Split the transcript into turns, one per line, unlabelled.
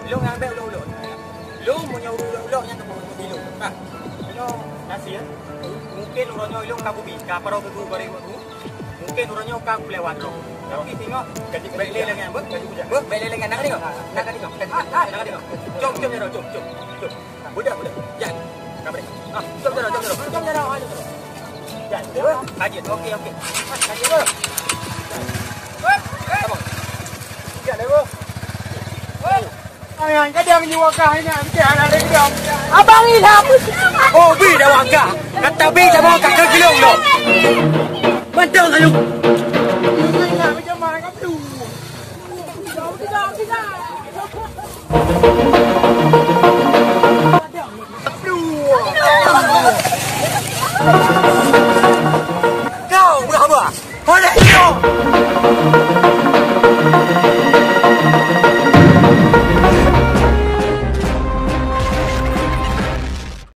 Lu yang ambil ulok-ulok. Lu punya ulok-ulok yang kamu kilo. Nah, punya nasi ya. Mungkin orangnya ulok kamu bika parau tu goreng tu. Mungkin orangnya kamu lewat tu. Tapi tengok gaji beli dengan ber, gaji budak. Ber, beli dengan nak tengok. Nak tengok. Nak tengok. Jom jero, jom. Budak. Jangan. Kamu. Jom jero. Jangan. Haji. Okey. Haji ber. Come on. Jangan ber. Ayah, kadang ni wakah ini, mesti ada kedong. Abang Ilham. Oh, bi dah wakah. Kata bi dah wakah ke gelong lo. Betul kalau. Ilham macam mana kamu? Tidak.